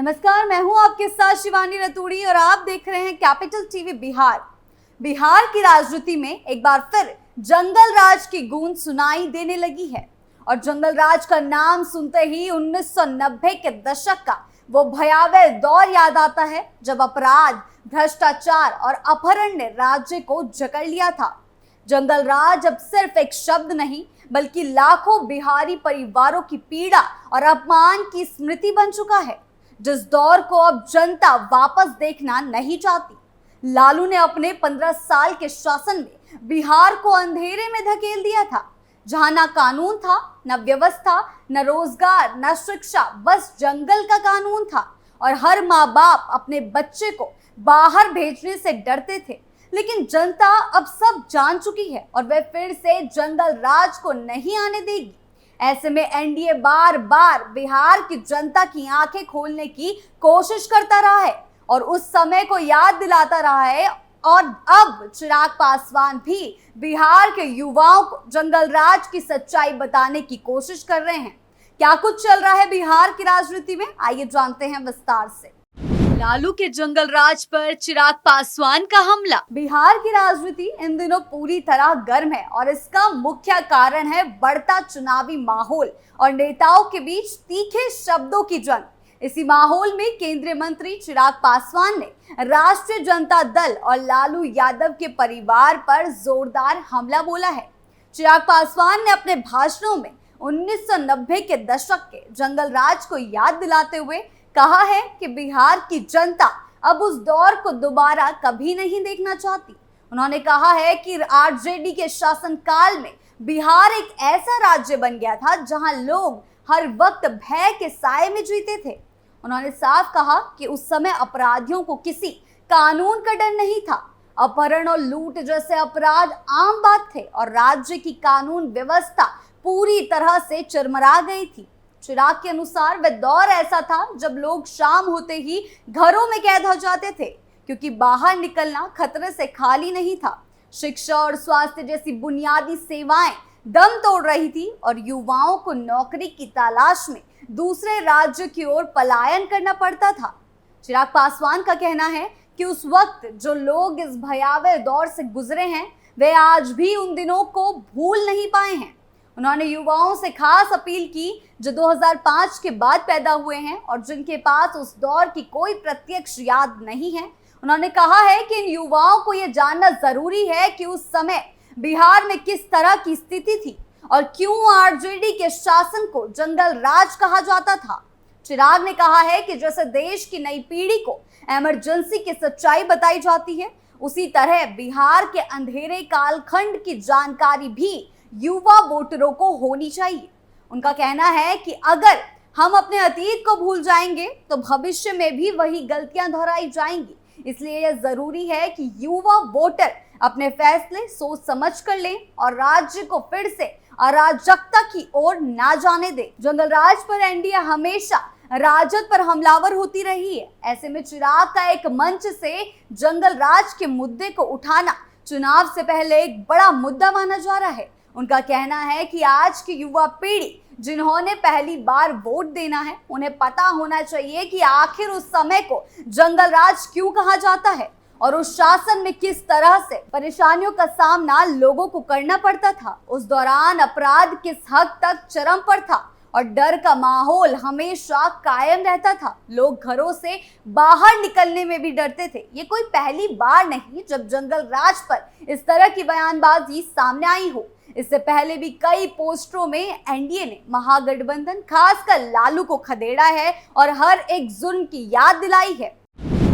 नमस्कार, मैं हूं आपके साथ शिवानी रतूड़ी और आप देख रहे हैं कैपिटल टीवी बिहार। बिहार की राजनीति में एक बार फिर जंगल राज की गूंज सुनाई देने लगी है और जंगल राज का नाम सुनते ही 1990 के दशक का वो भयावह दौर याद आता है जब अपराध, भ्रष्टाचार और अपहरण ने राज्य को जकड़ लिया था। जंगल राज अब सिर्फ एक शब्द नहीं बल्कि लाखों बिहारी परिवारों की पीड़ा और अपमान की स्मृति बन चुका है, जिस दौर को अब जनता वापस देखना नहीं चाहती। लालू ने अपने 15 साल के शासन में बिहार को अंधेरे में धकेल दिया था, जहां ना कानून था, न व्यवस्था, न रोजगार, न शिक्षा, बस जंगल का कानून था और हर माँ बाप अपने बच्चे को बाहर भेजने से डरते थे। लेकिन जनता अब सब जान चुकी है और वह फिर से जंगल राज को नहीं आने देगी। ऐसे में एनडीए बार बार बिहार की जनता की आंखें खोलने की कोशिश करता रहा है और उस समय को याद दिलाता रहा है और अब चिराग पासवान भी बिहार के युवाओं को जंगल राज की सच्चाई बताने की कोशिश कर रहे हैं। क्या कुछ चल रहा है बिहार की राजनीति में, आइए जानते हैं विस्तार से। लालू के जंगल राज पर चिराग पासवान का हमला। बिहार की राजनीति इन दिनों पूरी तरह गर्म है और इसका मुख्य कारण है बढ़ता चुनावी माहौल और नेताओं के बीच तीखे शब्दों की जंग। इसी माहौल में केंद्रीय मंत्री चिराग पासवान ने राष्ट्रीय जनता दल और लालू यादव के परिवार पर जोरदार हमला बोला है। चिराग पासवान ने अपने भाषणों में 1990 के दशक के जंगल राज को याद दिलाते हुए कहा है कि बिहार की जनता अब उस दौर को दोबारा कभी नहीं देखना चाहती। उन्होंने कहा है कि आरजेडी के शासनकाल में बिहार एक ऐसा राज्य बन गया था जहां लोग हर वक्त भय के साए में जीते थे। उन्होंने साफ कहा कि उस समय अपराधियों को किसी कानून का डर नहीं था। अपहरण और लूट जैसे अपराध आम बात थे और राज्य की कानून व्यवस्था पूरी तरह से चरमरा गई थी। चिराग के अनुसार वह दौर ऐसा था जब लोग शाम होते ही घरों में कैद हो जाते थे क्योंकि बाहर निकलना खतरे से खाली नहीं था। शिक्षा और स्वास्थ्य जैसी बुनियादी सेवाएं दम तोड़ रही थी और युवाओं को नौकरी की तलाश में दूसरे राज्य की ओर पलायन करना पड़ता था। चिराग पासवान का कहना है कि उस वक्त जो लोग इस भयावह दौर से गुजरे हैं वे आज भी उन दिनों को भूल नहीं पाए हैं। उन्होंने युवाओं से खास अपील की जो 2005 के बाद पैदा हुए हैं और जिनके पास उस दौर की कोई प्रत्यक्ष याद नहीं है। उन्होंने कहा है कि इन युवाओं को यह जानना जरूरी है कि उस समय बिहार में किस तरह की स्थिति थी और क्यों आरजेडी के शासन को जंगल राज कहा जाता था। चिराग ने कहा है कि जैसे देश की नई पीढ़ी को इमरजेंसी की सच्चाई बताई जाती है, उसी तरह बिहार के अंधेरे कालखंड की जानकारी भी युवा वोटरों को होनी चाहिए। उनका कहना है कि अगर हम अपने अतीत को भूल जाएंगे तो भविष्य में भी वही गलतियां दोहराई जाएंगी। इसलिए यह जरूरी है कि युवा वोटर अपने फैसले सोच समझ कर लें और राज्य को फिर से अराजकता की ओर ना जाने दें। जंगल राज पर एनडीए हमेशा राजद पर हमलावर होती रही है। ऐसे में चिराग का एक मंच से जंगल राज के मुद्दे को उठाना चुनाव से पहले एक बड़ा मुद्दा माना जा रहा है। उनका कहना है कि आज की युवा पीढ़ी जिन्होंने पहली बार वोट देना है, उन्हें पता होना चाहिए कि आखिर उस समय को जंगल राज क्यों कहा जाता है और उस शासन में किस तरह से परेशानियों का सामना लोगों को करना पड़ता था। उस दौरान अपराध किस हद तक चरम पर था और डर का माहौल हमेशा कायम रहता था। लोग घरों से बाहर निकलने में भी डरते थे। ये कोई पहली बार नहीं जब जंगल राज पर इस तरह की बयानबाजी सामने आई हो। इससे पहले भी कई पोस्टरों में एनडीए ने महागठबंधन खासकर लालू को खदेड़ा है और हर एक जुल्म की याद दिलाई है।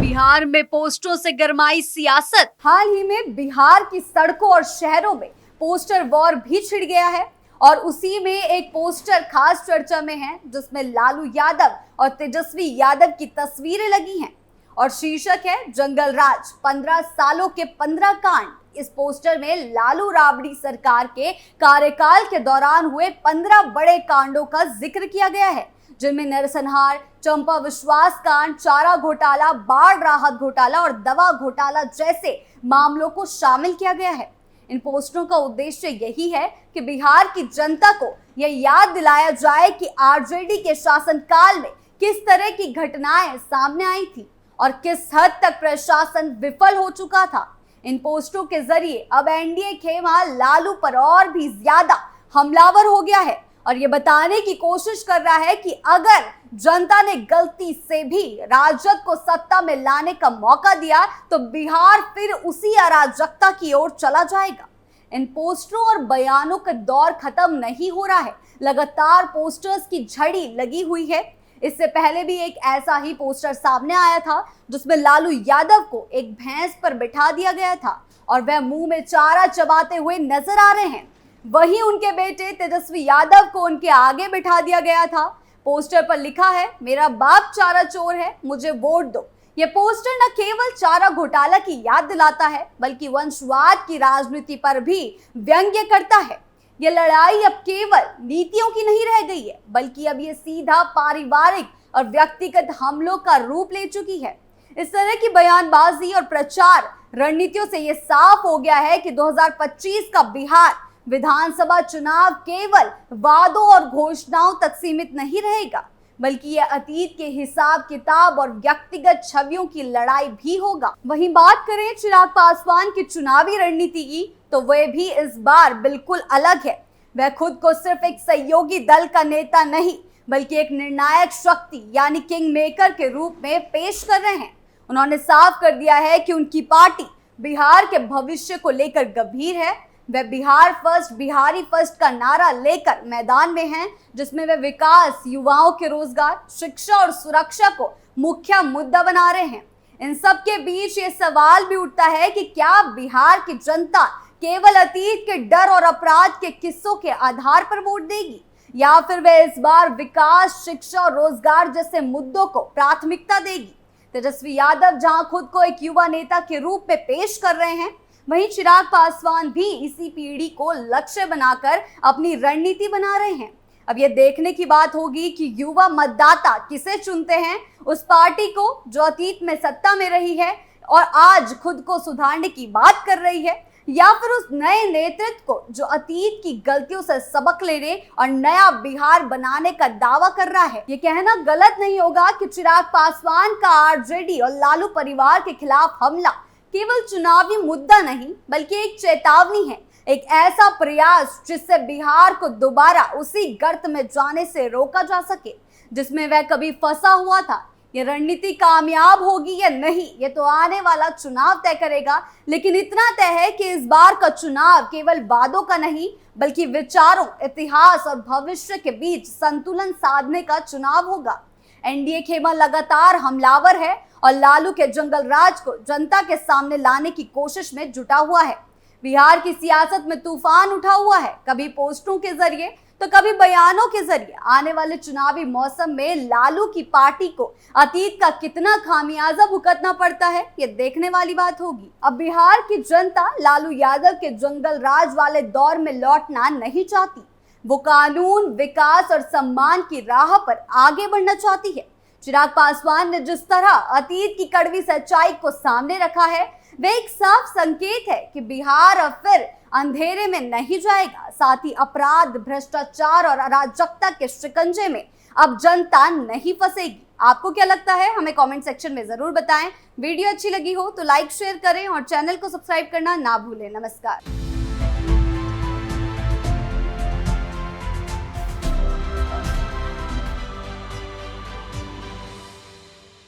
बिहार में पोस्टरों से गरमाई सियासत। हाल ही में बिहार की सड़कों और शहरों में पोस्टर वॉर भी छिड़ गया है और उसी में एक पोस्टर खास चर्चा में है जिसमें लालू यादव और तेजस्वी यादव की तस्वीरें लगी हैं और शीर्षक है जंगल राज 15 सालों के 15 कांड। इस पोस्टर में लालू राबड़ी सरकार के कार्यकाल के दौरान हुए 15 बड़े कांडों का जिक्र किया गया है, जिनमें नरसंहार, चंपा विश्वास कांड, चारा घोटाला, बाढ़ राहत घोटाला और दवा घोटाला जैसे मामलों को शामिल किया गया है। इन पोस्टरों का उद्देश्य यही है कि बिहार की जनता को यह याद दिलाया जाए कि आरजेडी के शासनकाल में किस तरह की घटनाएं सामने आई थी और किस हद तक प्रशासन विफल हो चुका था। इन पोस्टरों के जरिए अब एनडीए खेमा लालू पर और भी ज्यादा हमलावर हो गया है और ये बताने की कोशिश कर रहा है कि अगर जनता ने गलती से भी राजद को सत्ता में लाने का मौका दिया तो बिहार फिर उसी अराजकता की ओर चला जाएगा। इन पोस्टरों और बयानों का दौर खत्म नहीं हो रहा है, लगातार पोस्टर्स की झड़ी लगी हुई है। इससे पहले भी एक ऐसा ही पोस्टर सामने आया था जिसमें लालू यादव को एक भैंस पर बिठा दिया गया था और वह मुंह में चारा चबाते हुए नजर आ रहे हैं। वहीं उनके बेटे तेजस्वी यादव को उनके आगे बिठा दिया गया था। पोस्टर पर लिखा है, मेरा बाप चारा चोर है, मुझे वोट दो। यह पोस्टर न केवल चारा घोटाला की याद दिलाता है बल्कि वंशवाद की राजनीति पर भी व्यंग्य करता है। यह लड़ाई अब केवल नीतियों की नहीं रह गई है बल्कि अब ये सीधा पारिवारिक और व्यक्तिगत हमलों का रूप ले चुकी है। इस तरह की बयानबाजी और प्रचार रणनीतियों से यह साफ हो गया है कि 2025 का बिहार विधानसभा चुनाव केवल वादों और घोषणाओं तक सीमित नहीं रहेगा बल्कि यह अतीत के हिसाब किताब और व्यक्तिगत छवियों की लड़ाई भी होगा। वहीं बात करें चिराग पासवान की चुनावी रणनीति की तो वह भी इस बार बिल्कुल अलग है। वह खुद को सिर्फ एक सहयोगी दल का नेता नहीं बल्कि एक निर्णायक शक्ति यानी किंग मेकर के रूप में पेश कर रहे हैं। उन्होंने साफ कर दिया है कि उनकी पार्टी बिहार के भविष्य को लेकर गंभीर है। वह बिहार फर्स्ट, बिहारी फर्स्ट का नारा लेकर मैदान में हैं, जिसमें वे विकास, युवाओं के रोजगार, शिक्षा और सुरक्षा को मुख्य मुद्दा बना रहे हैं। इन सब के बीच ये सवाल भी उठता है कि क्या बिहार की जनता केवल अतीत के डर और अपराध के किस्सों के आधार पर वोट देगी या फिर वह इस बार विकास, शिक्षा और रोजगार जैसे मुद्दों को प्राथमिकता देगी। तेजस्वी यादव जहां खुद को एक युवा नेता के रूप में पेश कर रहे हैं, वहीं चिराग पासवान भी इसी पीढ़ी को लक्ष्य बनाकर अपनी रणनीति बना रहे हैं। अब यह देखने की बात होगी कि युवा मतदाता किसे चुनते हैं, उस पार्टी को जो अतीत में सत्ता में रही है और आज खुद को सुधारने की बात कर रही है, या फिर उस नए नेतृत्व को जो अतीत की गलतियों से सबक लेने और नया बिहार बनाने का दावा कर रहा है। ये कहना गलत नहीं होगा कि चिराग पासवान का आरजेडी और लालू परिवार के खिलाफ हमला केवल चुनावी मुद्दा नहीं बल्कि एक चेतावनी है, एक ऐसा प्रयास जिससे बिहार को दोबारा उसी गर्त में जाने से रोका जा सके जिसमें वह कभी फंसा हुआ था। ये रणनीति कामयाब होगी या नहीं, ये तो आने वाला चुनाव तय करेगा, लेकिन इतना तय है कि इस बार का चुनाव केवल वादों का नहीं बल्कि विचारों, इतिहास और भविष्य के बीच संतुलन साधने का चुनाव होगा। एनडीए खेमा लगातार हमलावर है और लालू के जंगल राज को जनता के सामने लाने की कोशिश में जुटा हुआ है। बिहार की सियासत में तूफान उठा हुआ है, कभी पोस्टरों के जरिए तो कभी बयानों के जरिए। आने वाले चुनावी मौसम में लालू की पार्टी को अतीत का कितना खामियाजा भुगतना पड़ता है, ये देखने वाली बात होगी। अब बिहार की जनता लालू यादव के जंगल राज वाले दौर में लौटना नहीं चाहती। वो कानून, विकास और सम्मान की राह पर आगे बढ़ना चाहती है। चिराग पासवान ने जिस तरह अतीत की कड़वी सच्चाई को सामने रखा है, वह एक साफ संकेत है कि बिहार अब फिर अंधेरे में नहीं जाएगा। साथ ही अपराध, भ्रष्टाचार और अराजकता के शिकंजे में अब जनता नहीं फंसेगी। आपको क्या लगता है, हमें कमेंट सेक्शन में जरूर बताएं। वीडियो अच्छी लगी हो तो लाइक, शेयर करें और चैनल को सब्सक्राइब करना ना भूलें। नमस्कार।